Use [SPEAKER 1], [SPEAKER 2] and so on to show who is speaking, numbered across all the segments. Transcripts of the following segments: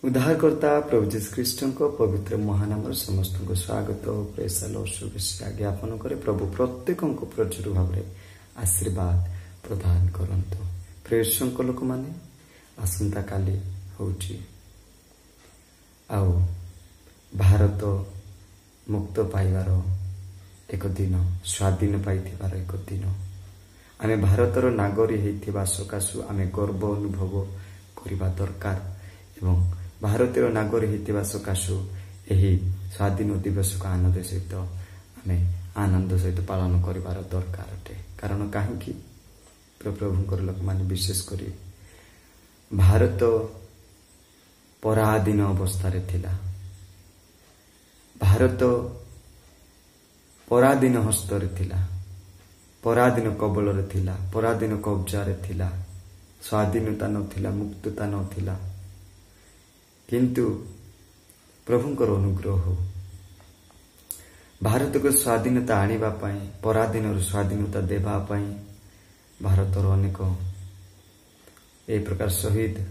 [SPEAKER 1] उद्धारकर्ता प्रभु जीशु ख्रीष्ट पवित्र महानाम समस्त को स्वागत प्रेसाल शुभेच्छा ज्ञापन करे। प्रभु प्रत्येक प्रचुर भाव आशीर्वाद प्रदान करंतु। प्रेषक लोक माने आसंता काली होची आउ भारत मुक्त पाइबार एक दिन, स्वाधीन पाइथिबार एक दिन। आमे भारतर नागरिक हेतिबा सकाशु आमे गर्व अनुभव करिबा दरकार एवं भारतीय नागरिक हेतिबा सकाशु एही स्वाधीन दिवस को आनंद सहित आमे आनंद सहित पालन करिबार दरकार अटे। कारण काहेकि प्रभुंकर लोक माने विशेष करी भारत पराधीन अवस्था थिला। भारत पराधीन हस्तर थिला, पराधीन कबल रे थिला, पराधीन कब्जा रे थिला। स्वाधीनता नथिला, मुक्तता नथिला। किंतु प्रभुंकर अनुग्रह भारत को स्वाधीनता आनिबा पई, पराधीन स्वाधीनता देबा पई भारतर अनेक ए प्रकार शहीद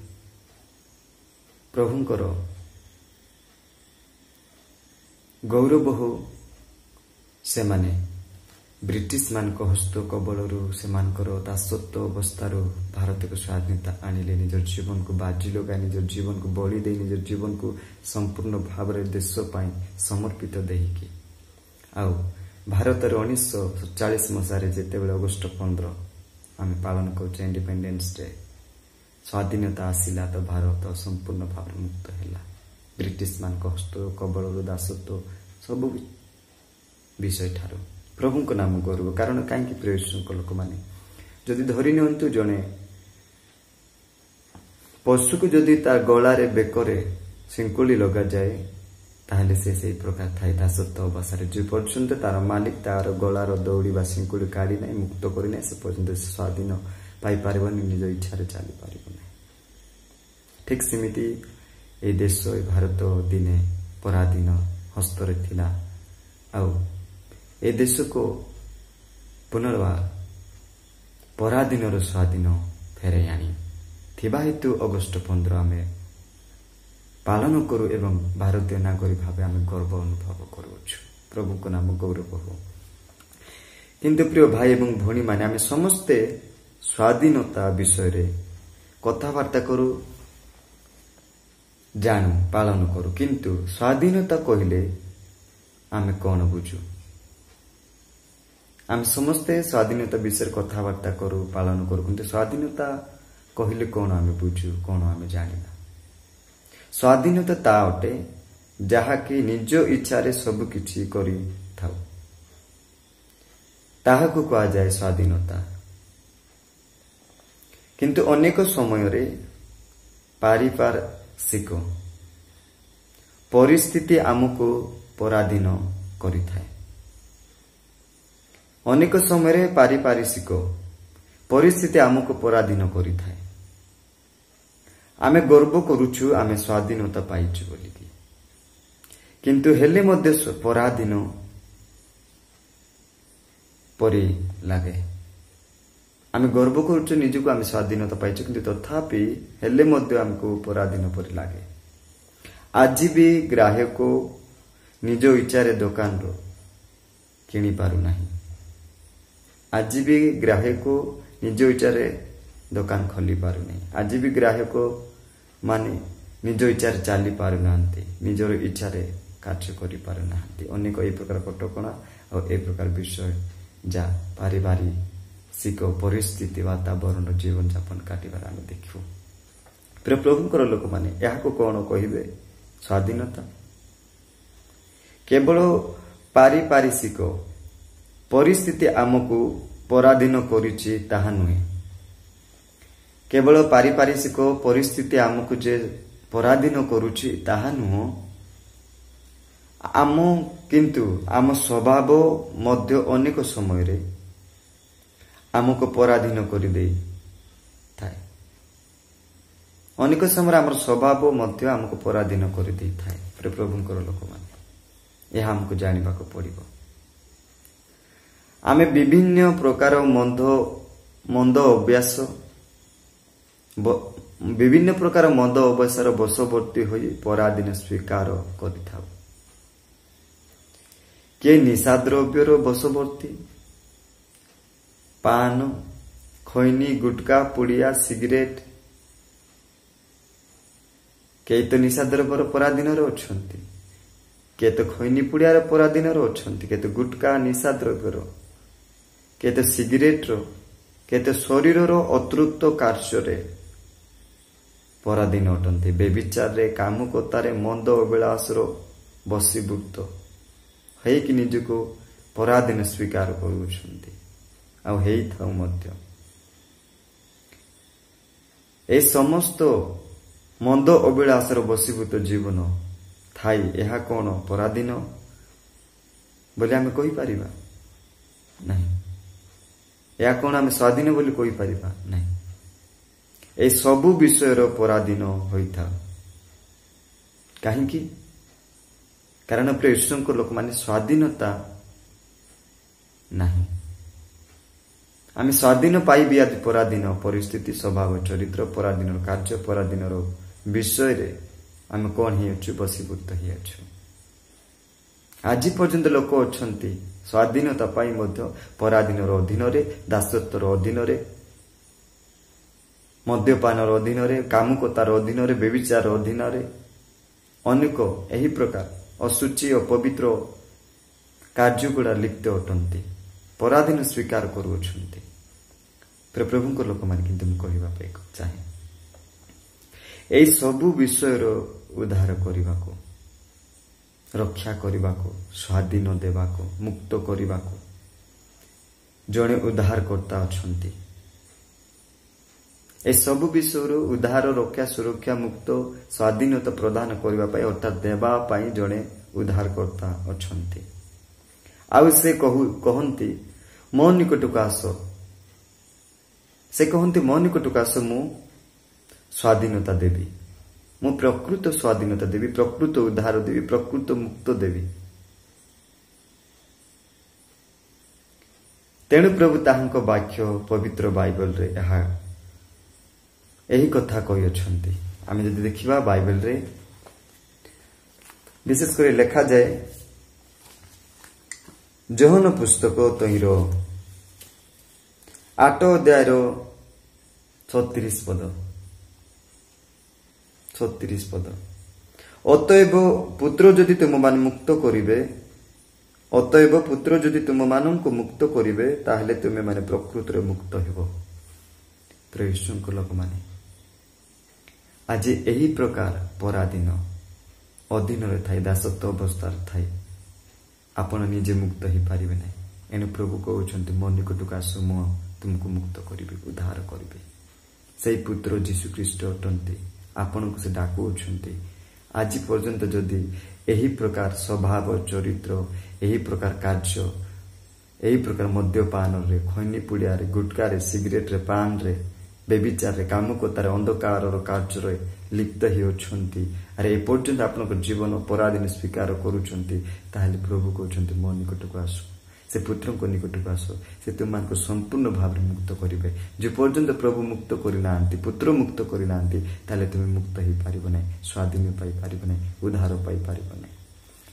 [SPEAKER 1] प्रभुंकर गौरव हो। से माने ब्रिटिश मान को हस्त कबलरू से दासत्व अवस्थार भारत को स्वाधीनता आनिले। निजर जीवन को बाजी लगा, निजर जीवन को बलि दे, निजर जीवन को संपूर्ण भाव देश पाई समर्पित देकी आउ भारत 1947 मसारे जेते बेले अगस्त 15 आम पालन कर इंडिपेंडेंस डे, स्वाधीनता आसिला तो भारत संपूर्ण भाव मुक्त हैला। ब्रिटिश मान को हस्त कबलरू दासत्व सब विषय ठारू प्रभु को नाम गौरव। कारण कहीं प्रेषक लोक माने जदि धरी नियंतु जने पशु को जदि तार गलारे बेकरे सिंकुली लगा जाए ताहले से प्रकार थाई दासत्व अवस्था जो पर्यंत तार मालिक तार गलार दौड़ी बा सिंकुली काढ़ी ना मुक्त करना से पर्यंत स्वाधीन पाई पारिबनी, निज इच्छा चली पारिबनी। ठीक सेमिति ए देश भारत दिने पराधीन हस्तर थिला आउ ए देश को पुनर्बार पराधीन स्वाधीन फेरे आनी थिबा हेतु अगस्त 15 आमे पालन करू एवं भारतीय नागरिक भाव आमे गर्व अनुभव करूछु। प्रभु को नाम गौरव हो। किंतु प्रिय भाई एवं भणी माने आमे समस्ते स्वाधीनता विषय रे कथावार्ता करू, जानू, पालन करू। किंतु स्वाधीनता कहले आमे कौन बुझू? आम समस्ते स्वाधीनता विषय कथावार्ता करू, पालन करू। किंतु स्वाधीनता कहले कौन आमे बुझू, कौन आमे जानिना? स्वाधीनता ता अटे जहा कि निज इच्छा रे सब किछि करि थाउ, ताहाकु कहा जाए स्वाधीनता। किंतु अनेक समय रे पारिपार्श्विक परिस्थिति आमको पराधीन करि थाए। अनेक समय पारिपार्श्विक परिस्थिति आमको पराधीन करि थाए। आमे गर्व करूछु आमे स्वाधीनता पाइछु बोली, किंतु हेले मध्य पराधीन परि लागे। आमे गर्व करूछु निजको आमे स्वाधीनता पाइछु, किंतु तथापि हेले मध्य हमको पराधीन परि लागे। आज भी ग्राहक निज इच्छा रे दुकान रो किनि पारु नाही। आज भी ग्राहक निज इच्छा रे दुकान खोली पारु नहीं। आज भी ग्राहक माने निज इच्छा रे चली पारु नांती, निजर इच्छा रे कार्य करि पारु नांती। अनेक ए प्रकार कटकणा और ए प्रकार विषय जा पारिवारिक परिस्थिति वातावरण जीवन यापन काटिबार आमे देखिबो। प्रभुंकर लोक माने याको कोन कहिबे? स्वाधीनता केवल पारिपार्श्विक परिस्थिति आमको पराधीन करिछि ताहा नुहे। केवल पारिपार्श्विक परिस्थिति आमको जे पराधीन करुछि ताहा नुह। आम किंतु आम स्वभाव मध्य अनेक समय रे आमको पराधीन करि देई थाए। अनेक समय आमर स्वभाव मध्य आमको पराधीन करि देई थाए। प्रभुंकर लोक माने यह हमको जानिबा को पड़िबो। आमे विभिन्न प्रकार मंद अभ्यास ବିଭିନ୍ନ ପ୍ରକାର ମଦ ଅବସ୍ଥାର ବଶବର୍ତ୍ତୀ ହୋଇ ପରାଧୀନ ସ୍ୱୀକାର କରିଥାଉ। କିଏ ନିଶାଦ୍ରବ୍ୟର ବଶବର୍ତ୍ତୀ, ପାନ, ଖୈନି, ଗୁଟକା, ପୁଡ଼ିଆ, ସିଗାରେଟ, କେହି ତ ନିଶାଦ୍ରବ୍ୟର ପରାଧୀନରେ ଅଛନ୍ତି, କିଏ ତ ଖୈନି ପୁଡ଼ିଆର ପରାଧୀନରେ ଅଛନ୍ତି, କିଏ ତ ଗୁଟକା ନିଶାଦ୍ରବ୍ୟର, କିଏ ତ ସିଗାରେଟର, କିଏ ତ ଶରୀରର ଅତୃପ୍ତ କାର୍ଯ୍ୟରେ ପରାଧୀନ ଅଟନ୍ତି। ବେବିଚାରରେ, କାମୁକତାରେ, ମନ୍ଦ ଅଭିଳାଷର ବଶୀଭୂତ ହେଇକି ନିଜକୁ ପରାଧୀନ ସ୍ୱୀକାର କରୁଛନ୍ତି ଆଉ ହେଇଥାଉ ମଧ୍ୟ। এই ସମସ୍ତ ମନ୍ଦ ଅଭିଳାଷର ବଶୀଭୂତ ଜୀବନ ଥାଇ ଏହା କଣ ପରାଧୀନ ବୋଲି ଆମେ କହିପାରିବା ନାହିଁ। ଏହା କଣ ଆମେ ସ୍ୱାଧୀନ ବୋଲି କହିପାରିବା ନାହିଁ। এই ସବୁ ବିଷୟର ପରାଧୀନ ହୋଇଥାଉ। କାହିଁକି? କାରଣ ପ୍ରିୟ ଈଶ୍ୱରଙ୍କ ଲୋକମାନେ ସ୍ୱାଧୀନତା ନାହିଁ। ଆମେ ସ୍ୱାଧୀନ ପାଇବି ଆଜି ପରାଧୀନ ପରିସ୍ଥିତି, ସ୍ୱଭାବ, ଚରିତ୍ର, ପରାଧୀନର କାର୍ଯ୍ୟ, ପରାଧୀନର ବିଷୟରେ ଆମେ କଣ ହେଇଅଛୁ? ବଶୀଭୂତ ହେଇଅଛୁ। ଆଜି ପର୍ଯ୍ୟନ୍ତ ଲୋକ ଅଛନ୍ତି ସ୍ୱାଧୀନତା ପାଇଁ ମଧ୍ୟ ପରାଧୀନର ଅଧୀନରେ, ଦାସତ୍ୱର ଅଧୀନରେ, ମଦ୍ୟପାନର ଅଧୀନରେ, କାମୁକତାର ଅଧୀନରେ, ବ୍ୟଭିଚାର ଅଧୀନରେ, ଅନେକ ଏହି ପ୍ରକାର ଅଶୁଚି ଅପବିତ୍ର କାର୍ଯ୍ୟଗୁଡ଼ା ଲିପ୍ତ ଅଟନ୍ତି, ପରାଧୀନ ସ୍ୱୀକାର କରୁଅଛନ୍ତି। ପ୍ରଭୁଙ୍କ ଲୋକମାନେ କିନ୍ତୁ ମୁଁ କହିବା ପାଇଁ ଚାହେଁ, ଏହି ସବୁ ବିଷୟର ଉଦ୍ଧାର କରିବାକୁ, ରକ୍ଷା କରିବାକୁ, ସ୍ୱାଧୀନ ଦେବାକୁ, ମୁକ୍ତ କରିବାକୁ ଜଣେ ଉଦ୍ଧାରକର୍ତ୍ତା ଅଛନ୍ତି। ଏସବୁ ବିଷୟରୁ ଉଦ୍ଧାର, ରକ୍ଷା, ସୁରକ୍ଷା, ମୁକ୍ତ, ସ୍ୱାଧୀନତା ପ୍ରଦାନ କରିବା ପାଇଁ ଅର୍ଥାତ୍ ଦେବା ପାଇଁ ଜଣେ ଉଦ୍ଧାରକର୍ତ୍ତା ଅଛନ୍ତି। ଆଉ ସେ କହନ୍ତି ମୋ ନିକଟକୁ ଆସ। ସେ କହନ୍ତି ମୋ ନିକଟକୁ ଆସ, ମୁଁ ସ୍ୱାଧୀନତା ଦେବି, ମୁଁ ପ୍ରକୃତ ସ୍ୱାଧୀନତା ଦେବି, ପ୍ରକୃତ ଉଦ୍ଧାର ଦେବି, ପ୍ରକୃତ ମୁକ୍ତ ଦେବି। ତେଣୁ ପ୍ରଭୁ ତାହାଙ୍କ ବାକ୍ୟ ପବିତ୍ର ବାଇବଲରେ ଏହି କଥା କହିଅଛନ୍ତି। ଆମେ ଯଦି ଦେଖିବା ବାଇବଲରେ ବିଶେଷ କରି ଲେଖାଯାଏ ଯୋହନ ପୁସ୍ତକ ତହିଁର 8 ଅଧ୍ୟାୟର 36 ପଦ। ଅତଏବ ପୁତ୍ର ଯଦି ତୁମମାନେ ମୁକ୍ତ କରିବେ, ଅତଏବ ପୁତ୍ର ଯଦି ତୁମମାନଙ୍କୁ ମୁକ୍ତ କରିବେ, ତାହେଲେ ତୁମେମାନେ ପ୍ରକୃତରେ ମୁକ୍ତ ହେବ। ପ୍ରିୟ ଈଶ୍ୱରଙ୍କ ଲୋକମାନେ, ଆଜି ଏହି ପ୍ରକାର ପରାଧୀନ ଅଧୀନରେ ଥାଇ, ଦାସତ୍ୱ ଅବସ୍ଥାରେ ଥାଇ ଆପଣ ନିଜେ ମୁକ୍ତ ହେଇପାରିବେ ନାହିଁ। ଏଣୁ ପ୍ରଭୁ କହୁଛନ୍ତି ମୋ ନିକଟକୁ ଆସ, ମୁଁ ତୁମକୁ ମୁକ୍ତ କରିବି, ଉଦ୍ଧାର କରିବି। ସେଇ ପୁତ୍ର ଯୀଶୁ ଖ୍ରୀଷ୍ଟ ଅଟନ୍ତି। ଆପଣଙ୍କୁ ସେ ଡାକୁଅଛନ୍ତି। ଆଜି ପର୍ଯ୍ୟନ୍ତ ଯଦି ଏହି ପ୍ରକାର ସ୍ୱଭାବ, ଚରିତ୍ର, ଏହି ପ୍ରକାର କାର୍ଯ୍ୟ, ଏହି ପ୍ରକାର ମଦ୍ୟପାନରେ, ଖୈନି ପୁଡ଼ିଆରେ, ଗୁଟକାରେ, ସିଗାରେଟରେ, ପାନରେ, ବ୍ୟଭିଚାରରେ, କାମୁକତାରେ, ଅନ୍ଧକାରର କାର୍ଯ୍ୟରେ ଲିପ୍ତ ହେଉଛନ୍ତି, ଆରେ ଏପର୍ଯ୍ୟନ୍ତ ଆପଣଙ୍କ ଜୀବନ ପରାଧୀନ ସ୍ୱୀକାର କରୁଛନ୍ତି, ତାହେଲେ ପ୍ରଭୁ କହୁଛନ୍ତି ମୋ ନିକଟକୁ ଆସ, ସେ ପୁତ୍ରଙ୍କ ନିକଟକୁ ଆସ, ସେ ତୁମମାନଙ୍କୁ ସମ୍ପୂର୍ଣ୍ଣ ଭାବରେ ମୁକ୍ତ କରିବେ। ଯେ ପର୍ଯ୍ୟନ୍ତ ପ୍ରଭୁ ମୁକ୍ତ କରିନାହାନ୍ତି, ପୁତ୍ର ମୁକ୍ତ କରିନାହାନ୍ତି, ତାହେଲେ ତୁମେ ମୁକ୍ତ ହେଇପାରିବ ନାହିଁ, ସ୍ୱାଧୀନ ପାଇପାରିବ ନାହିଁ, ଉଦ୍ଧାର ପାଇପାରିବ ନାହିଁ।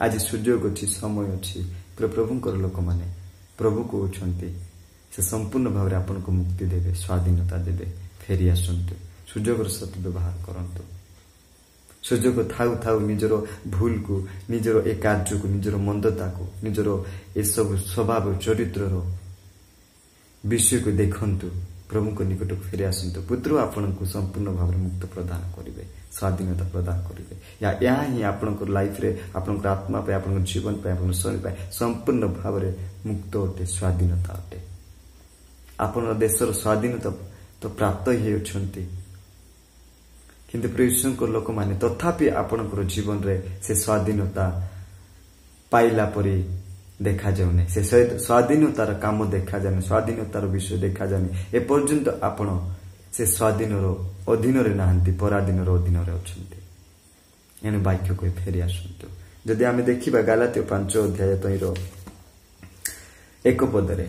[SPEAKER 1] ଆଜି ସୁଯୋଗ ଅଛି, ସମୟ ଅଛି। ପ୍ରଭୁଙ୍କର ଲୋକମାନେ ପ୍ରଭୁ କହୁଛନ୍ତି ସେ ସମ୍ପୂର୍ଣ୍ଣ ଭାବରେ ଆପଣଙ୍କୁ ମୁକ୍ତି ଦେବେ, ସ୍ୱାଧୀନତା ଦେବେ। ଫେରି ଆସନ୍ତୁ, ସୁଯୋଗର ସତ ବ୍ୟବହାର କରନ୍ତୁ। ସୁଯୋଗ ଥାଉ ଥାଉ ନିଜର ଭୁଲକୁ, ନିଜର ଏ କାର୍ଯ୍ୟକୁ, ନିଜର ମନ୍ଦତାକୁ, ନିଜର ଏସବୁ ସ୍ୱଭାବ ଚରିତ୍ରର ବିଷୟକୁ ଦେଖନ୍ତୁ, ପ୍ରଭୁଙ୍କ ନିକଟକୁ ଫେରି ଆସନ୍ତୁ। ପୁତ୍ର ଆପଣଙ୍କୁ ସମ୍ପୂର୍ଣ୍ଣ ଭାବରେ ମୁକ୍ତ ପ୍ରଦାନ କରିବେ, ସ୍ୱାଧୀନତା ପ୍ରଦାନ କରିବେ। ଏହା ହିଁ ଆପଣଙ୍କ ଲାଇଫରେ, ଆପଣଙ୍କର ଆତ୍ମା ପାଇଁ, ଆପଣଙ୍କ ଜୀବନ ପାଇଁ, ଆପଣଙ୍କ ଶରୀର ପାଇଁ ସମ୍ପୂର୍ଣ୍ଣ ଭାବରେ ମୁକ୍ତ ଅଟେ, ସ୍ୱାଧୀନତା ଅଟେ। ଆପଣଙ୍କ ଦେଶର ସ୍ୱାଧୀନତା ତ ପ୍ରାପ୍ତ ହେଉଛନ୍ତି, କିନ୍ତୁ ଈଶ୍ୱରଙ୍କ ଲୋକମାନେ ତଥାପି ଆପଣଙ୍କର ଜୀବନରେ ସେ ସ୍ୱାଧୀନତା ପାଇଲା ପରି ଦେଖାଯାଉନାହିଁ। ସେ ସ୍ୱାଧୀନତାର କାମ ଦେଖାଯାଉନି, ସ୍ୱାଧୀନତାର ବିଷୟ ଦେଖାଯାଉନି। ଏପର୍ଯ୍ୟନ୍ତ ଆପଣ ସେ ସ୍ୱାଧୀନର ଅଧୀନରେ ନାହାନ୍ତି, ପରାଧୀନର ଅଧୀନରେ ଅଛନ୍ତି। ଏଣୁ ବାକ୍ୟକୁ ଫେରି ଆସନ୍ତୁ। ଯଦି ଆମେ ଦେଖିବା ଗାଲାତୀୟ 5 ଅଧ୍ୟାୟ ତହିଁର 1 ପଦରେ,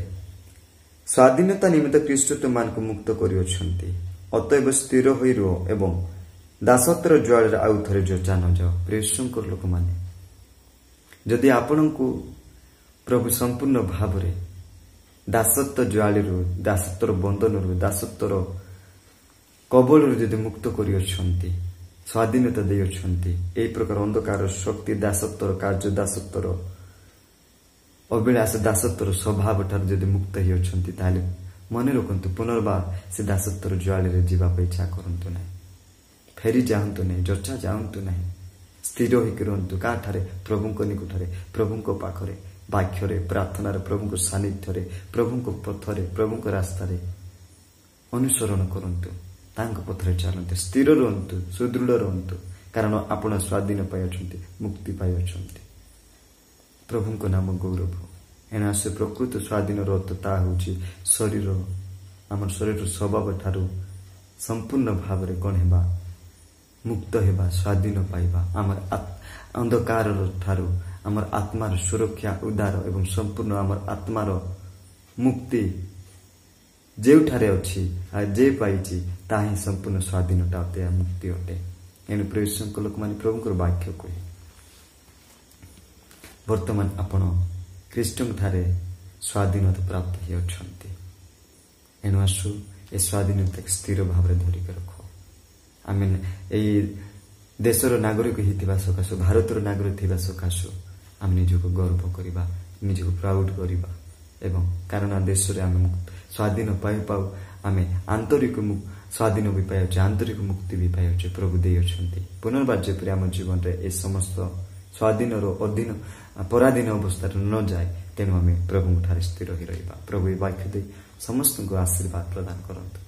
[SPEAKER 1] ସ୍ୱାଧୀନତା ନିମିତ୍ତ ଖ୍ରୀଷ୍ଟ ତୁମମାନଙ୍କୁ ମୁକ୍ତ କରିଅଛନ୍ତି, ଅତଏବ ସ୍ଥିର ହୋଇ ରୁହ ଏବଂ ଦାସତ୍ୱର ଜୁଆଳରେ ଆଉ ଥରେ ଯୋଚା ନ ଯାଅ। ପ୍ରିୟ ଈଶ୍ୱରଙ୍କର ଲୋକମାନେ, ଯଦି ଆପଣଙ୍କୁ ପ୍ରଭୁ ସମ୍ପୂର୍ଣ୍ଣ ଭାବରେ ଦାସତ୍ୱ ଜୁଆଳିରୁ, ଦାସତ୍ୱର ବନ୍ଧନରୁ, ଦାସତ୍ୱର କବଳରୁ ଯଦି ମୁକ୍ତ କରିଅଛନ୍ତି, ସ୍ୱାଧୀନତା ଦେଇଅଛନ୍ତି, ଏହି ପ୍ରକାର ଅନ୍ଧକାର ଶକ୍ତି, ଦାସତ୍ୱର କାର୍ଯ୍ୟ, ଦାସତ୍ୱର ଅଭିଳାଷ, ଦାସତ୍ୱର ସ୍ୱଭାବ ଠାରୁ ଯଦି ମୁକ୍ତ ହେଇଅଛନ୍ତି, ତାହେଲେ ମନେ ରଖନ୍ତୁ, ପୁନର୍ବାର ସେ ଦାସତ୍ୱର ଜୁଆଳିରେ ଯିବା ପାଇଁ ଇଚ୍ଛା କରନ୍ତୁ ନାହିଁ। ଫେରି ଯାଆନ୍ତୁ ନାହିଁ, ଯୋଚା ଯାଆନ୍ତୁ ନାହିଁ। ସ୍ଥିର ହୋଇକି ରୁହନ୍ତୁ। କାହାଠାରେ? ପ୍ରଭୁଙ୍କ ନିକଟରେ, ପ୍ରଭୁଙ୍କ ପାଖରେ, ବାକ୍ୟରେ, ପ୍ରାର୍ଥନାରେ, ପ୍ରଭୁଙ୍କ ସାନ୍ନିଧ୍ୟରେ, ପ୍ରଭୁଙ୍କ ପଥରେ, ପ୍ରଭୁଙ୍କ ରାସ୍ତାରେ ଅନୁସରଣ କରନ୍ତୁ। ତାଙ୍କ ପଥରେ ଚାଲନ୍ତୁ। ସ୍ଥିର ରୁହନ୍ତୁ, ସୁଦୃଢ଼ ରୁହନ୍ତୁ, କାରଣ ଆପଣ ସ୍ୱାଧୀନ ପାଇଅଛନ୍ତି, ମୁକ୍ତି ପାଇଅଛନ୍ତି। ପ୍ରଭୁଙ୍କ ନାମ ଗୌରବ। ଏଣୁ ଆସେ ପ୍ରକୃତ ସ୍ୱାଧୀନର ଅର୍ଥ ତାହା ହେଉଛି ଶରୀର, ଆମର ଶରୀରର ସ୍ୱଭାବ ଠାରୁ ସମ୍ପୂର୍ଣ୍ଣ ଭାବରେ କ'ଣ ହେବା? ମୁକ୍ତ ହେବା, ସ୍ୱାଧୀନ ପାଇବା। ଆମର ଅନ୍ଧକାରର ଠାରୁ ଆମର ଆତ୍ମାର ସୁରକ୍ଷା, ଉଦ୍ଧାର ଏବଂ ସମ୍ପୂର୍ଣ୍ଣ ଆମର ଆତ୍ମାର ମୁକ୍ତି ଯେଉଁଠାରେ ଅଛି, ଯେ ପାଇଛି, ତାହା ହିଁ ସମ୍ପୂର୍ଣ୍ଣ ସ୍ୱାଧୀନତା ଅଟେ, ମୁକ୍ତି ଅଟେ। ଏଣୁ ପ୍ରିୟ ଈଶ୍ୱରଙ୍କ ଲୋକମାନେ, ପ୍ରଭୁଙ୍କର ବାକ୍ୟ କହେ, ବର୍ତ୍ତମାନ ଆପଣ ଖ୍ରୀଷ୍ଟଙ୍କଠାରେ ସ୍ୱାଧୀନତା ପ୍ରାପ୍ତ ହୋଇଅଛନ୍ତି। ଏଣୁ ଆସୁ ଏ ସ୍ୱାଧୀନତାକୁ ସ୍ଥିର ଭାବରେ ଧରିକି ରଖ। ଆମେ ଏହି ଦେଶର ନାଗରିକ ହୋଇଥିବା ସକାଶୁ, ଭାରତର ନାଗରିକ ଥିବା ସକାଶୁ ଆମେ ନିଜକୁ ଗର୍ବ କରିବା, ନିଜକୁ ପ୍ରାଉଡ କରିବା। ଏବଂ କାରଣ ଦେଶରେ ଆମେ ସ୍ୱାଧୀନ ପାଉ ଆମେ ଆନ୍ତରିକ ସ୍ୱାଧୀନ ବି ପାଇଅଛୁ, ଆନ୍ତରିକ ମୁକ୍ତି ବି ପାଇଅଛୁ। ପ୍ରଭୁ ଦେଇଅଛନ୍ତି। ପୁନର୍ବାର ଯେପରି ଆମ ଜୀବନରେ ଏ ସମସ୍ତ ସ୍ୱାଧୀନର ପରାଧୀନ ଅବସ୍ଥାରେ ନ ଯାଏ, ତେଣୁ ଆମେ ପ୍ରଭୁଙ୍କଠାରେ ସ୍ଥିର ହୋଇ ରହିବା। ପ୍ରଭୁ ଏ ବାକ୍ୟ ଦେଇ ସମସ୍ତଙ୍କୁ ଆଶୀର୍ବାଦ ପ୍ରଦାନ କରନ୍ତୁ।